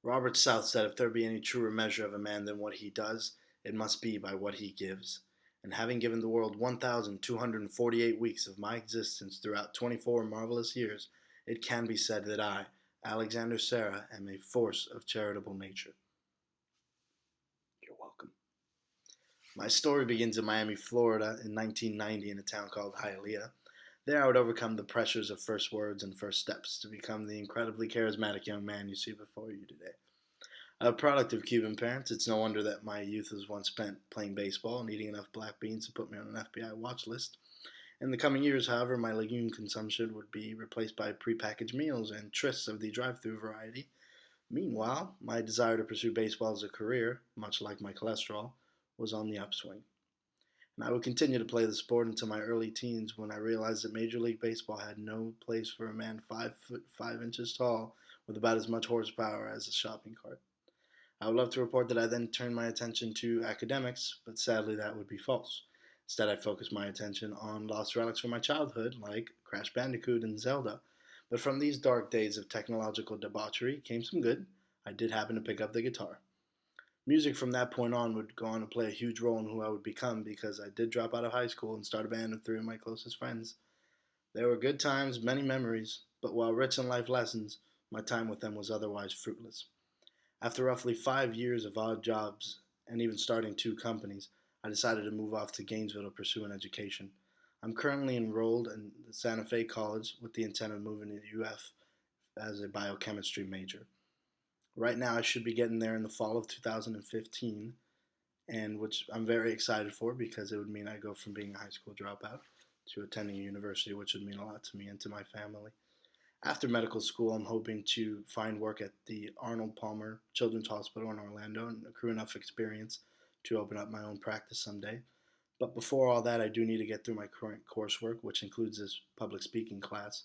Robert South said, "If there be any truer measure of a man than what he does, it must be by what he gives." And having given the world 1,248 weeks of my existence throughout 24 marvelous years, it can be said that I, Alexander Cerra, am a force of charitable nature. You're welcome. My story begins in Miami, Florida in 1990 in a town called Hialeah. There I would overcome the pressures of first words and first steps to become the incredibly charismatic young man you see before you today. A product of Cuban parents, it's no wonder that my youth was once spent playing baseball and eating enough black beans to put me on an FBI watch list. In the coming years, however, my legume consumption would be replaced by prepackaged meals and trysts of the drive-through variety. Meanwhile, my desire to pursue baseball as a career, much like my cholesterol, was on the upswing. And I would continue to play the sport until my early teens when I realized that Major League Baseball had no place for a man 5 foot 5 inches tall with about as much horsepower as a shopping cart. I would love to report that I then turned my attention to academics, but sadly that would be false. Instead, I focused my attention on lost relics from my childhood, like Crash Bandicoot and Zelda. But from these dark days of technological debauchery came some good. I did happen to pick up the guitar. Music from that point on would go on to play a huge role in who I would become because I did drop out of high school and start a band with three of my closest friends. There were good times, many memories, but while rich in life lessons, my time with them was otherwise fruitless. After roughly 5 years of odd jobs and even starting two companies, I decided to move off to Gainesville to pursue an education. I'm currently enrolled in Santa Fe College with the intent of moving to the UF as a biochemistry major. Right now, I should be getting there in the fall of 2015, and which I'm very excited for because it would mean I go from being a high school dropout to attending a university, which would mean a lot to me and to my family. After medical school, I'm hoping to find work at the Arnold Palmer Children's Hospital in Orlando and accrue enough experience to open up my own practice someday. But before all that, I do need to get through my current coursework, which includes this public speaking class.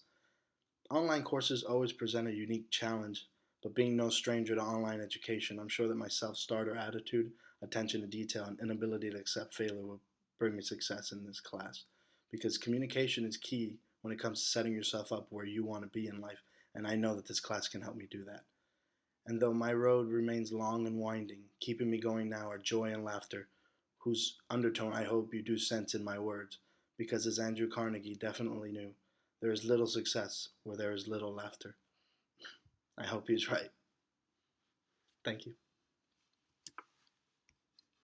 Online courses always present a unique challenge, but being no stranger to online education, I'm sure that my self starter attitude, attention to detail, and inability to accept failure will bring me success in this class. Because communication is key when it comes to setting yourself up where you want to be in life, and I know that this class can help me do that. And though my road remains long and winding, keeping me going now are joy and laughter, whose undertone I hope you do sense in my words, because as Andrew Carnegie definitely knew, there is little success where there is little laughter. I hope he's right. Thank you.